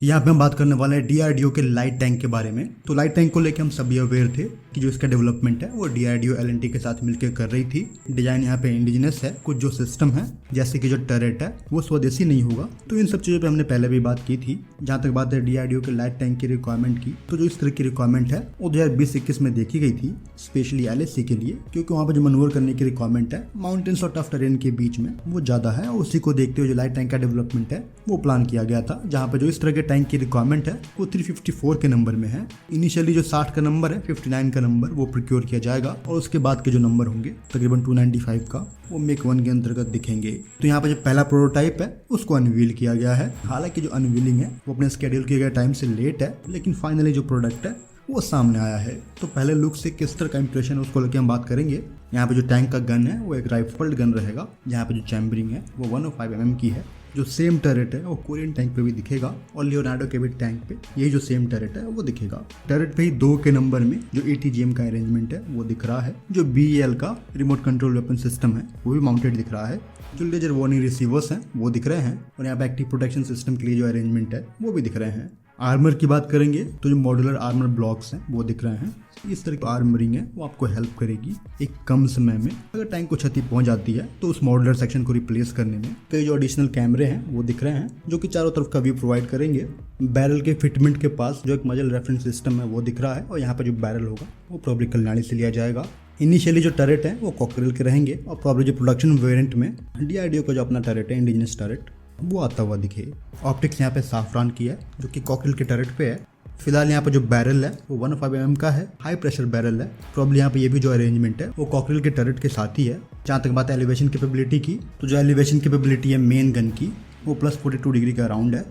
यहाँ पे हम बात करने वाले हैं डीआरडीओ के लाइट टैंक के बारे में। तो लाइट टैंक को लेकर हम सभी अवेयर थे कि जो इसका डेवलपमेंट है वो डीआरडीओ एलएनटी के साथ मिलकर कर रही थी। डिजाइन यहाँ पे इंडिजिनस है, कुछ जो सिस्टम है जैसे कि जो टर्रेट है वो स्वदेशी नहीं होगा। तो इन सब चीज़ों पे हमने पहले भी बात की थी। जहाँ तक बात है डीआरडीओ के लाइट टैंक की रिक्वायरमेंट की, तो जो इस तरह की रिक्वायरमेंट है वो 2020-21 में देखी गई थी स्पेशली एलएससी के लिए, क्योंकि वहाँ पर जो मनोवर करने की रिक्वायरमेंट है माउंटेन्स और टफ टेरेन के बीच में वो ज़्यादा है, और उसी को देखते हुए जो लाइट टैंक का डेवलपमेंट है वो प्लान किया गया था। जहाँ पे जो इस तरह के टैंक की रिक्वायरमेंट है वो 354 के नंबर में है। इनिशियली जो 60 का नंबर है, 59 का नंबर वो प्रोक्योर किया जाएगा, और उसके बाद के जो नंबर होंगे तकरीबन 295 का वो मेक 1 के अंतर्गत दिखेंगे। तो यहाँ पे जो पहला प्रोटोटाइप है उसको अनवील किया गया है। हालांकि जो अनवीलिंग है वो अपने स्केड्यूल किए गए टाइम से लेट है, लेकिन फाइनली जो प्रोडक्ट है वो सामने आया है। तो पहले लुक से किस तरह का इंप्रेशन है उसको लेकर हम बात करेंगे। यहाँ पे जो टैंक का गन है वो एक राइफल्ड गन रहेगा, जहाँ पे जो चैम्बरिंग है वो 105 mm की है। जो सेम टर्रेट है वो कोरियन टैंक पे भी दिखेगा, और लियोनार्डो के भी टैंक पे यही जो सेम टर्रेट है वो दिखेगा। टर्रेट पे ही 2 के नंबर में जो ATGM का अरेंजमेंट है वो दिख रहा है। जो BEL का रिमोट कंट्रोल वेपन सिस्टम है वो भी माउंटेड दिख रहा है। जो लेजर वार्निंग रिसीवर्स हैं वो दिख रहे हैं, और यहाँ पे एक्टिव प्रोटेक्शन सिस्टम के लिए जो अरेंजमेंट है वो भी दिख रहे हैं। आर्मर की बात करेंगे तो जो मॉड्यूलर आर्मर ब्लॉक्स हैं वो दिख रहे हैं। इस तरह की आर्मरिंग है वो आपको हेल्प करेगी एक कम समय में। अगर टैंक को क्षति पहुंच जाती है तो उस मॉड्यूलर सेक्शन को रिप्लेस करने में कई जो एडिशनल कैमरे हैं वो दिख रहे हैं, जो कि चारों तरफ का व्यू प्रोवाइड करेंगे। बैरल के फिटमेंट के पास जो एक मजल रेफरेंस सिस्टम है वो दिख रहा है, और यहाँ पे जो बैरल होगा वो प्रॉब्ली कल्याणी से लिया जाएगा। इनिशियली जो टर्रेट है वो कॉकरेल के रहेंगे, और प्रॉब्ली जो प्रोडक्शन वेरिएंट में डीआरडीओ का जो अपना टर्रेट है इंडिजिनस टर्रेट वो आता हुआ दिखे। ऑप्टिक्स यहाँ पे साफरान की है जो कि कॉकरेल के टर्रेट पे है। फिलहाल यहाँ पे जो बैरल है वो 105 mm का है, हाई प्रेशर बैरल है। प्रॉब्ली यहाँ पे ये भी जो अरेंजमेंट है वो कॉकरेल के टर्रेट के साथ ही है। जहाँ तक बात है एलिवेशन कैपेबिलिटी की, तो जो एलिवेशन कैपेबिलिटी है मेन गन की वो +42 डिग्री का अराउंड है।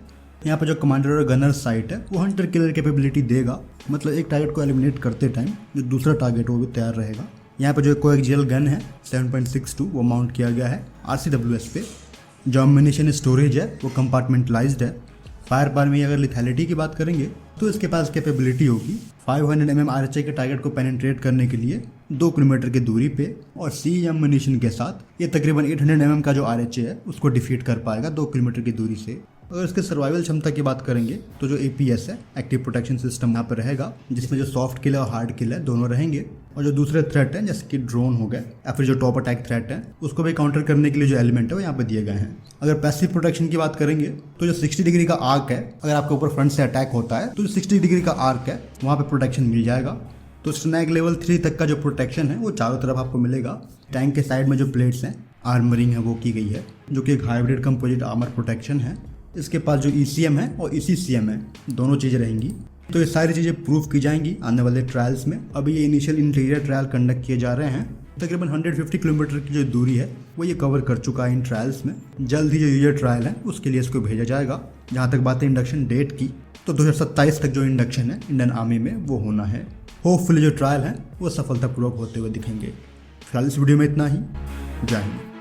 यहाँ पे जो कमांडर और गनर साइट है वो हंटर किलर कैपेबिलिटी देगा, मतलब एक टारगेट को एलिमिनेट करते टाइम जो दूसरा टारगेट वो भी तैयार रहेगा। यहाँ पे जो कोएक्सियल गन है 7.62 वो माउंट किया गया है RCWS पे। जो अम्यूनिशन स्टोरेज है वो कंपार्टमेंटलाइज्ड है। फायर पावर में अगर लिथैलिटी की बात करेंगे तो इसके पास कैपेबिलिटी होगी 500 mm RHI के टारगेट को पेनिट्रेट करने के लिए 2 किलोमीटर की दूरी पे, और CE अम्यूनिशन के साथ ये तकरीबन 800 mm का जो RHI है उसको डिफीट कर पाएगा 2 किलोमीटर की दूरी से। अगर इसके सर्वाइवल क्षमता की बात करेंगे तो जो APS है एक्टिव प्रोटेक्शन सिस्टम यहाँ पर रहेगा, जिसमें जो सॉफ्ट किल और हार्ड किल है दोनों रहेंगे। और जो दूसरे थ्रेट हैं जैसे कि ड्रोन हो गए या फिर जो टॉप अटैक थ्रेट है उसको भी काउंटर करने के लिए जो एलिमेंट है वो यहाँ पे दिए गए हैं। अगर पैसिव प्रोटेक्शन की बात करेंगे तो जो 60 डिग्री का आर्क है, अगर आपके ऊपर फ्रंट से अटैक होता है तो जो 60 डिग्री का आर्क है वहाँ पे प्रोटेक्शन मिल जाएगा। तो स्नैग लेवल 3 तक का जो प्रोटेक्शन है वो चारों तरफ आपको मिलेगा। टैंक के साइड में जो प्लेट्स हैं आर्मरिंग है वो की गई है, जो कि एक हाइब्रिड कंपोजिट आर्मर प्रोटेक्शन है। इसके पास जो ECM है और ECCM है दोनों चीज़ें रहेंगी। तो ये सारी चीज़ें प्रूव की जाएंगी आने वाले ट्रायल्स में। अभी ये इनिशियल इंटीरियर ट्रायल कंडक्ट किए जा रहे हैं। तकरीबन 150 किलोमीटर की जो दूरी है वो ये कवर कर चुका है इन ट्रायल्स में। जल्द ही जो यूजर ट्रायल है उसके लिए इसको भेजा जाएगा। जहाँ तक बात है इंडक्शन डेट की, तो 2027 तक जो इंडक्शन है इंडियन आर्मी में वो होना है। होपफुली जो ट्रायल है वो सफलतापूर्वक होते हुए दिखेंगे। फिलहाल इस वीडियो में इतना ही। जय हिंद।